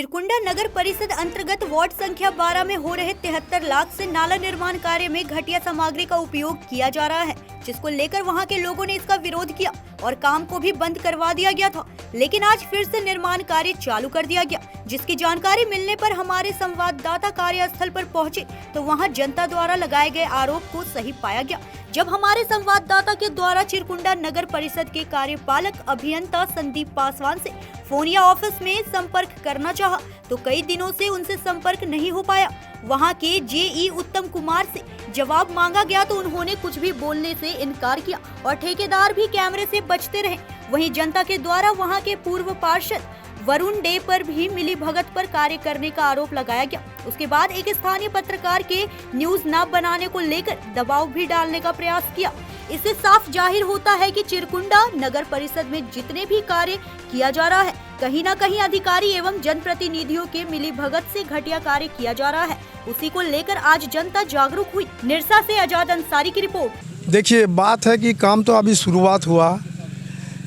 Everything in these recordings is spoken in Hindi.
चिरकुंडा नगर परिषद अंतर्गत वार्ड संख्या 12 में हो रहे 73 लाख से नाला निर्माण कार्य में घटिया सामग्री का उपयोग किया जा रहा है, जिसको लेकर वहां के लोगों ने इसका विरोध किया और काम को भी बंद करवा दिया गया था। लेकिन आज फिर से निर्माण कार्य चालू कर दिया गया, जिसकी जानकारी मिलने पर हमारे संवाददाता कार्यस्थल पर पहुंचे तो वहां जनता द्वारा लगाए गए आरोप को सही पाया गया। जब हमारे संवाददाता के द्वारा चिरकुंडा नगर परिषद के कार्यपालक अभियंता संदीप पासवान से फोन या ऑफिस में संपर्क करना चाहा तो कई दिनों से उनसे संपर्क नहीं हो पाया। वहां के जेई उत्तम कुमार से जवाब मांगा गया तो उन्होंने कुछ भी बोलने से इनकार किया और ठेकेदार भी कैमरे से बचते रहे। वहीं जनता के द्वारा वहां के पूर्व पार्षद वरुण डे पर भी मिली भगत पर कार्य करने का आरोप लगाया गया। उसके बाद एक स्थानीय पत्रकार के न्यूज न बनाने को लेकर दबाव भी डालने का प्रयास किया। इससे साफ जाहिर होता है कि चिरकुंडा नगर परिषद में जितने भी कार्य किया जा रहा है, कहीं न कहीं अधिकारी एवं जनप्रतिनिधियों के मिली भगत से घटिया कार्य किया जा रहा है। उसी को लेकर आज जनता जागरूक हुई। निरसा से आजाद अंसारी की रिपोर्ट। देखिए, बात है कि काम तो अभी शुरुआत हुआ।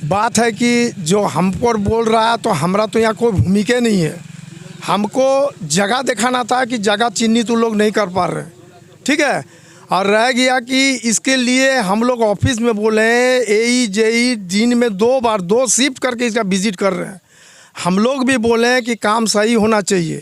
बात है कि जो हमको बोल रहा है तो हमारा तो यहाँ कोई भूमिका नहीं है। हमको जगह दिखाना था कि जगह चिन्हित तो लोग नहीं कर पा रहे, ठीक है। और रह गया कि इसके लिए हम लोग ऑफिस में बोले हैं, एई जेई दिन में 2 बार 2 शिफ्ट करके इसका विजिट कर रहे हैं। हम लोग भी बोले हैं कि काम सही होना चाहिए।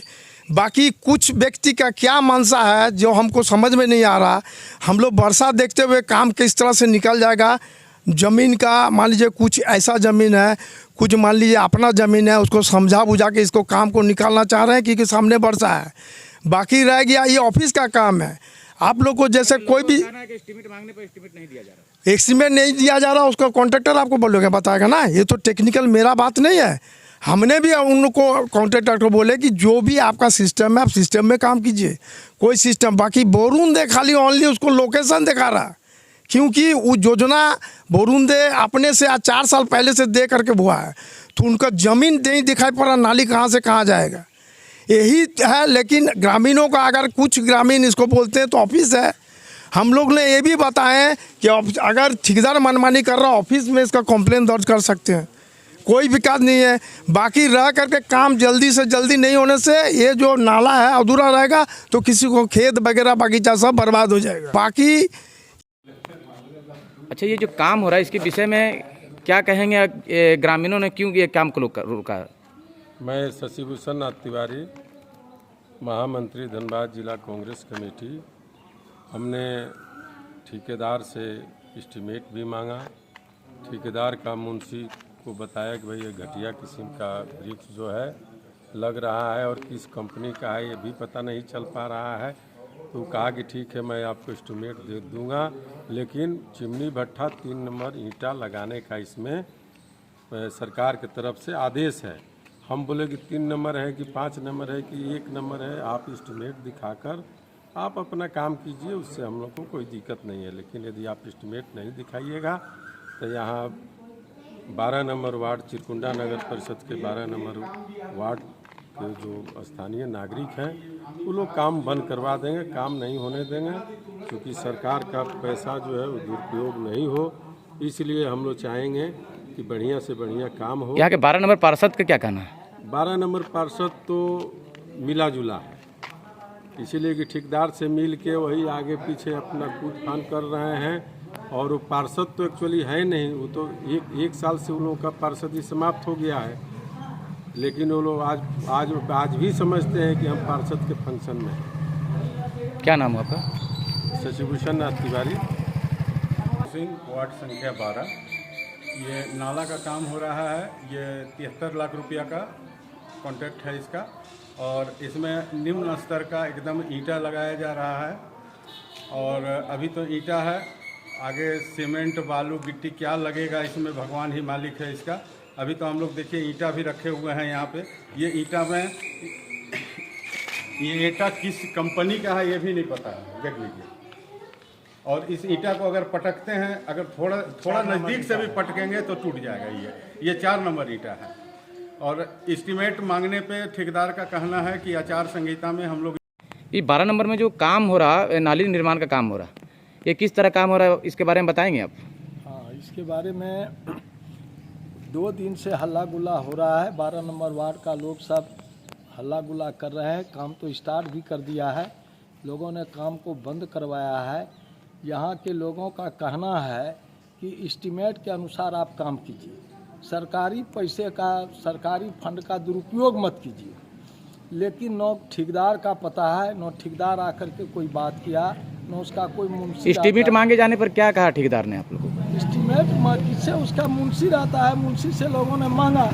बाकी कुछ व्यक्ति का क्या मंशा है जो हमको समझ में नहीं आ रहा। हम लोग वर्षा देखते हुए काम किस तरह से निकल जाएगा। ज़मीन का मान लीजिए कुछ ऐसा ज़मीन है, कुछ मान लीजिए अपना ज़मीन है, उसको समझा बुझा के इसको काम को निकालना चाह रहे हैं क्योंकि सामने वर्षा है। बाकी रह गया ये ऑफिस का काम है। आप लोग को जैसे कोई भी एस्टीमेट मांगने पर एस्टीमेट नहीं दिया जा रहा, एस्टीमेट नहीं दिया जा रहा, उसका कॉन्ट्रैक्टर आपको बोलोगे बताएगा ना। ये तो टेक्निकल मेरा बात नहीं है। हमने भी उनको कॉन्ट्रैक्टर को बोले कि जो भी आपका सिस्टम है आप सिस्टम में काम कीजिए, कोई सिस्टम। बाकी बोरून दे खाली ओनली उसको लोकेशन दिखा रहा, क्योंकि वो योजना बोरून दे अपने से 4 साल पहले से दे करके हुआ है, तो उनका ज़मीन नहीं दिखाई पड़ रहा, नाली कहाँ से कहाँ जाएगा, यही है। लेकिन ग्रामीणों का अगर कुछ ग्रामीण इसको बोलते हैं तो ऑफिस है। हम लोग ने ये भी बताएं कि अगर ठेकेदार मनमानी कर रहा ऑफिस में इसका कंप्लेन दर्ज कर सकते हैं, कोई विकास नहीं है। बाकी रह करके काम जल्दी से जल्दी नहीं होने से ये जो नाला है अधूरा रहेगा तो किसी को खेत वगैरह बगीचा सब बर्बाद हो जाएगा। बाकी अच्छा, ये जो काम हो रहा है इसके विषय में क्या कहेंगे? ग्रामीणों ने क्यों ये काम को रोका है? मैं शशिभूषण नाथ तिवारी, महामंत्री धनबाद जिला कांग्रेस कमेटी। हमने ठेकेदार से एस्टीमेट भी मांगा। ठेकेदार का मुंशी को बताया कि भाई ये घटिया किस्म का वृक्ष जो है लग रहा है और किस कंपनी का है ये भी पता नहीं चल पा रहा है। तो कहा कि ठीक है, मैं आपको एस्टीमेट दे दूंगा, लेकिन चिमनी भट्ठा 3 नंबर ईंटा लगाने का इसमें सरकार की तरफ से आदेश है। हम बोले कि 3 नंबर है कि 5 नंबर है कि 1 नंबर है, आप एस्टीमेट दिखाकर आप अपना काम कीजिए, उससे हम लोग को कोई दिक्कत नहीं है। लेकिन यदि आप एस्टीमेट नहीं दिखाइएगा तो यहाँ 12 नंबर वार्ड चिरकुंडा नगर परिषद के 12 नंबर वार्ड के जो स्थानीय नागरिक हैं वो लोग काम बंद करवा देंगे, काम नहीं होने देंगे। क्योंकि सरकार का पैसा जो है वो दुरुपयोग नहीं हो, इसलिए हम लोग चाहेंगे कि बढ़िया से बढ़िया काम हो। यहाँ के 12 नंबर पार्षद का क्या कहना है? 12 नंबर पार्षद तो मिला जुला है, इसीलिए कि ठेकेदार से मिल के वही आगे पीछे अपना कूद फान कर रहे हैं। और वो पार्षद तो एक्चुअली है नहीं, वो तो एक साल से उन लोगों का पार्षद ही समाप्त हो गया है। लेकिन वो लोग आज भी समझते हैं कि हम पार्षद के फंक्शन में हैं। क्या नाम है आपका? शशिभूषण नाथ तिवारी, वार्ड संख्या 12। ये नाला का काम हो रहा है। ये 73 लाख रुपया का कॉन्ट्रैक्ट है इसका, और इसमें निम्न स्तर का एकदम ईंटा लगाया जा रहा है। और अभी तो ईंटा है, आगे सीमेंट बालू गिट्टी क्या लगेगा इसमें भगवान ही मालिक है इसका। अभी तो हम लोग देखिए ईंटा भी रखे हुए हैं यहाँ पे। ये ईंटा में ये ईंटा किस कंपनी का है ये भी नहीं पता है, देख लीजिए। और इस ईंटा को अगर पटकते हैं, अगर थोड़ा नज़दीक से भी पटकेंगे तो टूट जाएगा। ये 4 नंबर ईंटा है। और एस्टीमेट मांगने पे ठेकेदार का कहना है कि आचार संहिता में हम लोग ये 12 नंबर में जो काम हो रहा है, नाली निर्माण का काम हो रहा है, ये किस तरह काम हो रहा है इसके बारे में बताएंगे आप? हाँ, इसके बारे में 2 दिन से हल्ला गुल्ला हो रहा है। 12 नंबर वार्ड का लोग सब हल्ला गुल्ला कर रहे हैं। काम तो स्टार्ट भी कर दिया है, लोगों ने काम को बंद करवाया है। यहाँ के लोगों का कहना है कि एस्टीमेट के अनुसार आप काम कीजिए, सरकारी पैसे का, सरकारी फंड का दुरुपयोग मत कीजिए। लेकिन न ठेकेदार का पता है, न ठेकेदार आकर के कोई बात किया, न उसका कोई मुंशी। एस्टीमेट मांगे जाने पर क्या कहा ठेकेदार ने आप लोगों को? एस्टीमेट किससे? उसका मुंशी रहता है, मुंशी से लोगों ने मांगा,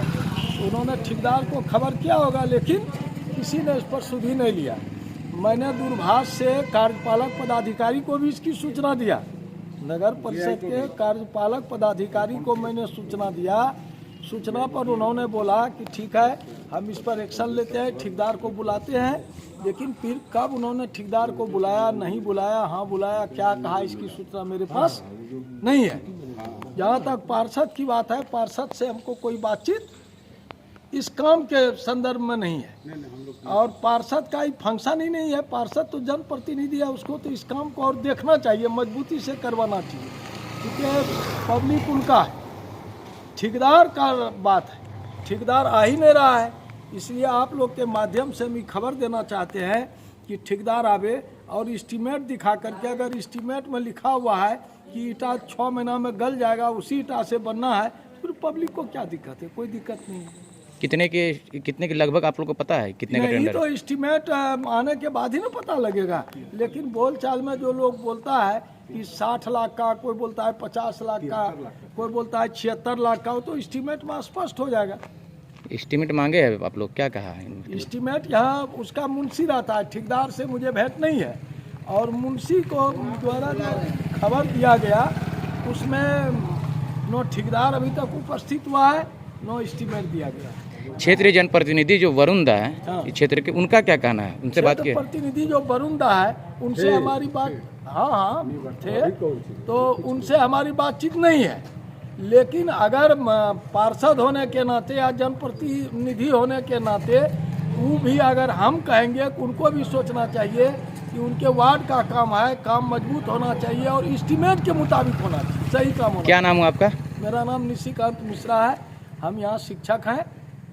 उन्होंने ठेकेदार को खबर किया होगा, लेकिन किसी ने इस पर सुध ही नहीं लिया। मैंने दूरभाष से कार्यपालक पदाधिकारी को भी इसकी सूचना दिया, नगर परिषद के कार्यपालक पदाधिकारी को मैंने सूचना दिया। सूचना पर उन्होंने बोला कि ठीक है, हम इस पर एक्शन लेते हैं, ठेकेदार को बुलाते हैं। लेकिन फिर कब उन्होंने ठेकेदार को बुलाया, नहीं बुलाया, हाँ बुलाया, क्या कहा, इसकी सूचना मेरे पास नहीं है। जहाँ तक पार्षद की बात है, पार्षद से हमको कोई बातचीत इस काम के संदर्भ में नहीं है, और पार्षद का ही फंक्शन ही नहीं है। पार्षद तो जनप्रतिनिधि है, उसको तो इस काम को और देखना चाहिए, मजबूती से करवाना चाहिए, क्योंकि पब्लिक उनका है। ठेकेदार का बात है, ठेकेदार आ ही नहीं रहा है। इसलिए आप लोग के माध्यम से हम खबर देना चाहते हैं कि ठेकेदार आवे और एस्टीमेट दिखा करके, अगर एस्टीमेट में लिखा हुआ है कि ईटा 6 महीना में गल जाएगा, उसी ईटा से बनना है, फिर पब्लिक को क्या दिक्कत है? कोई दिक्कत नहीं है। कितने के लगभग आप लोग को पता है कितने का नहीं, टेंडर? तो एस्टीमेट आने के बाद ही ना पता लगेगा। लेकिन बोलचाल में जो लोग बोलता है कि 60 लाख का, कोई बोलता है 50 लाख का, कोई बोलता है 76 लाख का, तो एस्टीमेट में स्पष्ट हो जाएगा। एस्टीमेट मांगे हैं आप लोग, क्या कहा है? एस्टीमेट यहाँ उसका मुंशी रहता है, ठेकेदार से मुझे भेंट नहीं है, और मुंशी को द्वारा जो खबर दिया गया उसमें नो ठेकेदार अभी तक उपस्थित हुआ है, नो एस्टीमेट दिया गया। क्षेत्रीय जनप्रतिनिधि जो वरुण दा है हाँ। इस क्षेत्र के, उनका क्या कहना है? उनसे बात की? प्रतिनिधि जो वरुण दा है, उनसे हमारी बात, हाँ थे, तो उनसे हमारी बातचीत नहीं है। लेकिन अगर पार्षद होने के नाते या जनप्रतिनिधि होने के नाते वो भी, अगर हम कहेंगे, उनको भी सोचना चाहिए कि उनके वार्ड का काम है, काम मजबूत होना चाहिए और एस्टीमेट के मुताबिक होना चाहिए, सही काम होना। क्या नाम है आपका? मेरा नाम निशिकांत मिश्रा है, हम यहाँ शिक्षक हैं।